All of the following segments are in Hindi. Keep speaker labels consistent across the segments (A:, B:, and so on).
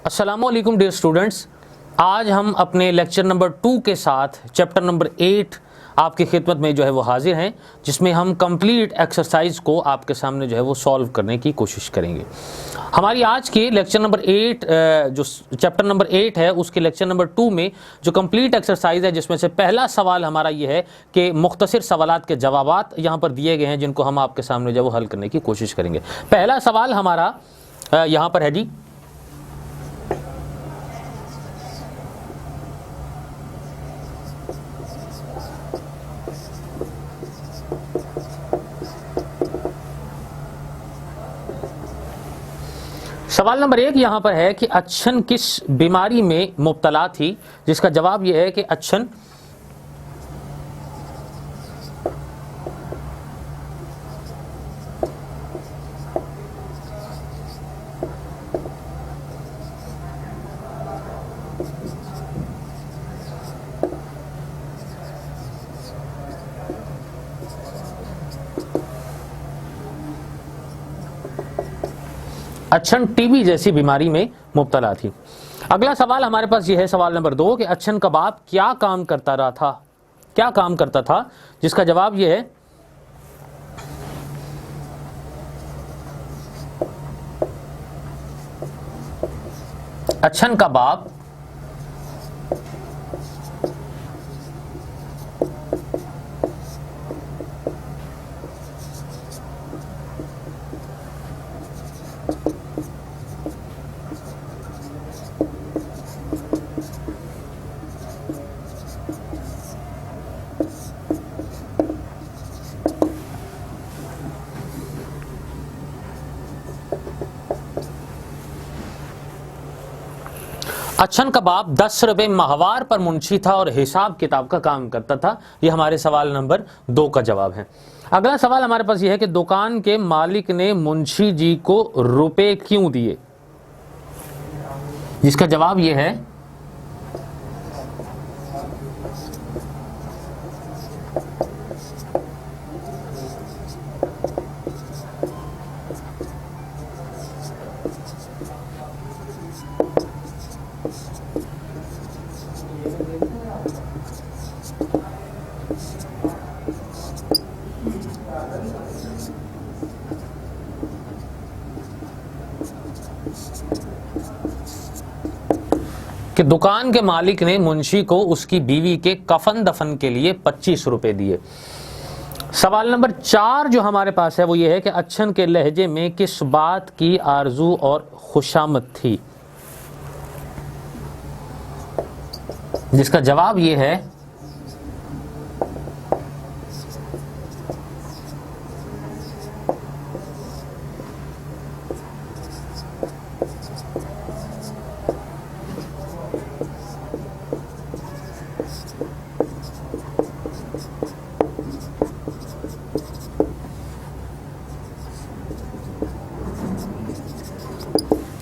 A: अस्सलामुअलैकुम डियर स्टूडेंट्स, आज हम अपने लेक्चर नंबर 2 के साथ चैप्टर नंबर 8 आपकी खिदमत में जो है वो हाजिर हैं, जिसमें हम कंप्लीट एक्सरसाइज को आपके सामने जो है वो सॉल्व करने की कोशिश करेंगे। हमारी आज के लेक्चर नंबर 8 जो चैप्टर नंबर 8 है उसके लेक्चर नंबर 2 में जो कंप्लीट एक्सरसाइज है, जिसमें से पहला सवाल हमारा ये है कि मुख्तसर सवालात के जवाबात यहाँ पर दिए गए हैं, जिनको हम आपके सामने जो है वो हल करने की कोशिश करेंगे। पहला सवाल हमारा यहाँ पर है जी, सवाल नंबर 1 यहाँ पर है कि अच्छन किस बीमारी में मुब्तला थी, जिसका जवाब यह है कि अच्छन अच्छन टीबी जैसी बीमारी में मुब्तला थी। अगला सवाल हमारे पास यह है, सवाल नंबर 2 कि अच्छन का बाप क्या काम करता था, जिसका जवाब यह है अच्छन का बाप अच्छन का बाप 10 रुपए माहवार पर मुंशी था और हिसाब किताब का काम करता था। यह हमारे सवाल नंबर 2 का जवाब है। अगला सवाल हमारे पास यह है कि दुकान के मालिक ने मुंशी जी को रुपए क्यों दिए, जिसका जवाब यह है कि दुकान के मालिक ने मुंशी को उसकी बीवी के कफन दफन के लिए 25 रुपए दिए। सवाल नंबर 4 जो हमारे पास है वो ये है कि अच्छन के लहजे में किस बात की आरजू और खुशामद थी, जिसका जवाब ये है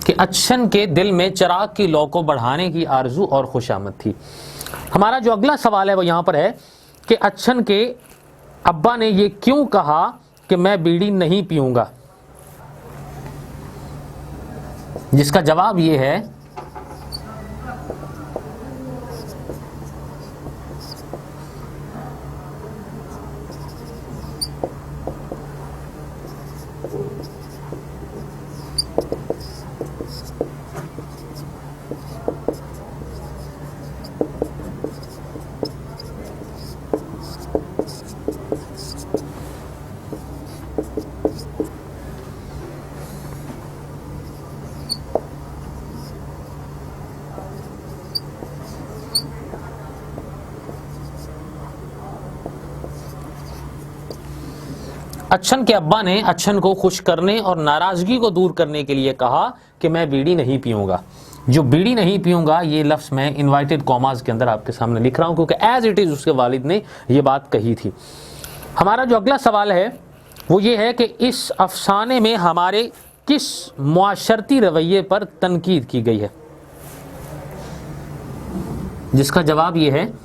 A: कि अच्छन के दिल में चिराग की लौ को बढ़ाने की आरजू और खुशामद थी। हमारा जो अगला सवाल है वो यहाँ पर है कि अच्छन के अब्बा ने ये क्यों कहा कि मैं बीड़ी नहीं पीऊंगा, जिसका जवाब ये है अच्छन के अब्बा ने अच्छन को खुश करने और नाराजगी को दूर करने के लिए कहा कि मैं बीड़ी नहीं पीऊंगा। जो बीड़ी नहीं पीऊंगा ये लफ्ज़ मैं इनवाइटेड कॉमास के अंदर आपके सामने लिख रहा हूं, क्योंकि एज इट इज़ उसके वालिद ने ये बात कही थी। हमारा जो अगला सवाल है वो ये है कि इस अफसाने में हमारे किस मुआशरती रवैये पर तनकीद की गई है, जिसका जवाब ये है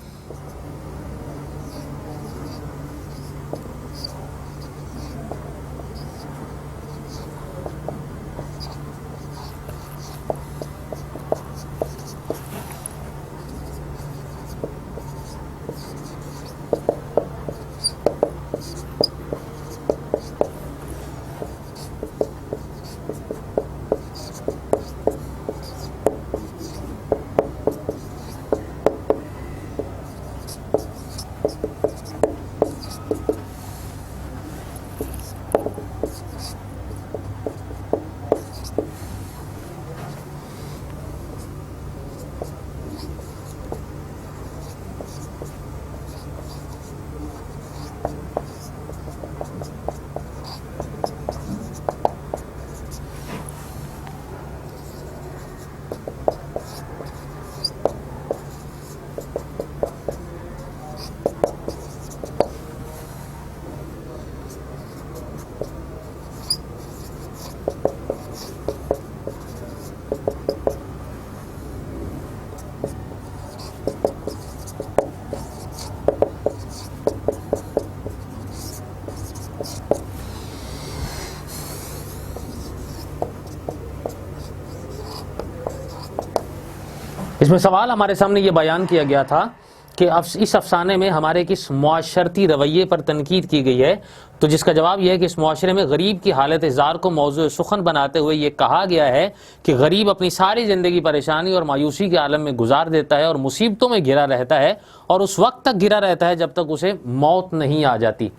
A: इसमें सवाल हमारे सामने ये बयान किया गया था कि इस अफसाने में हमारे किस मुआशरती रवैये पर तनकीद की गई है, तो जिसका जवाब यह है कि इस मुआशरे में गरीब की हालत ज़ार को मौजू सुखन बनाते हुए ये कहा गया है कि गरीब अपनी सारी ज़िंदगी परेशानी और मायूसी के आलम में गुजार देता है और मुसीबतों में घिरा रहता है और उस वक्त तक घिरा रहता है जब तक उसे मौत नहीं आ जाती।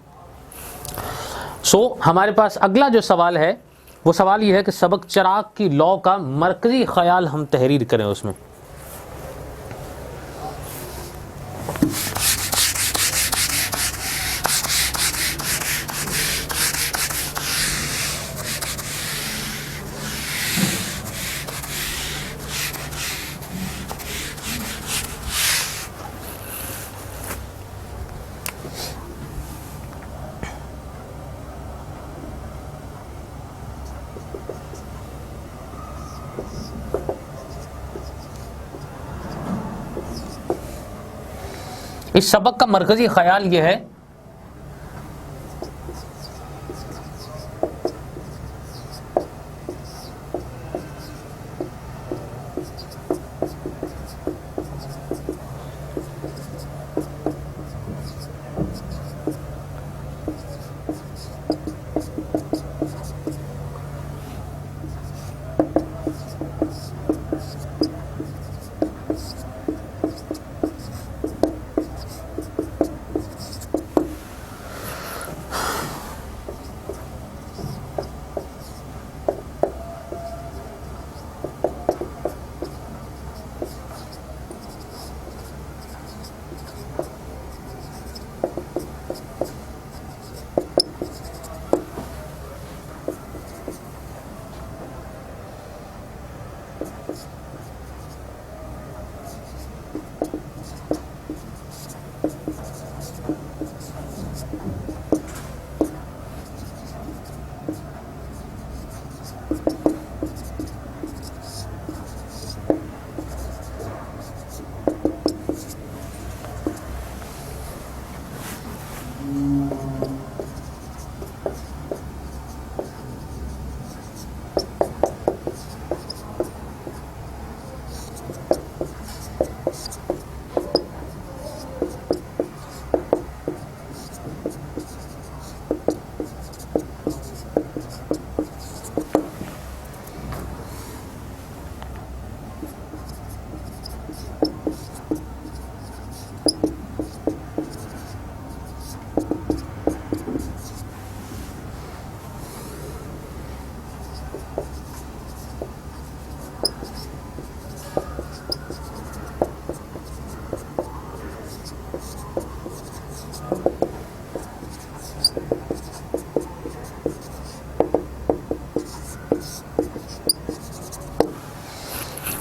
A: हमारे पास अगला जो सवाल है वो सवाल ये है कि सबक चिराग की लौ का मरकज़ी ख्याल हम तहरीर करें। उसमें इस सबक का मरकज़ी ख्याल यह है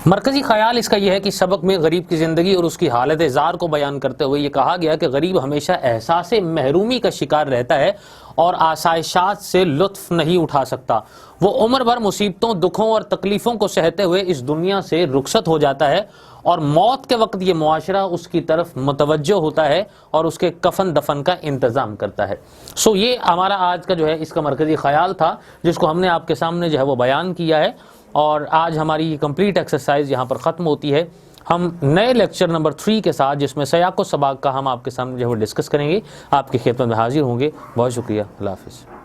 A: मरकज़ी ख्याल इसका यह है कि सबक में गरीब की ज़िंदगी और उसकी हालत ज़ार को बयान करते हुए ये कहा गया कि गरीब हमेशा एहसास महरूमी का शिकार रहता है और आसाइशात से लुत्फ़ नहीं उठा सकता। वो उम्र भर मुसीबतों, दुखों और तकलीफ़ों को सहते हुए इस दुनिया से रुखसत हो जाता है और मौत के वक्त ये मुआशरा उसकी तरफ मुतवज्जो होता है और उसके कफन दफन का इंतज़ाम करता है। ये हमारा आज का जो है इसका मरकज़ी ख्याल था, जिसको हमने आपके सामने जो है वो बयान किया है। और आज हमारी ये कंप्लीट एक्सरसाइज यहाँ पर ख़त्म होती है। हम नए लेक्चर नंबर 3 के साथ, जिसमें सयाक़ो सबाक़ का हम आपके सामने जो है वो डिस्कस करेंगे, आपकी खिदमत में हाजिर होंगे। बहुत शुक्रिया। अल्लाह हाफ़िज़।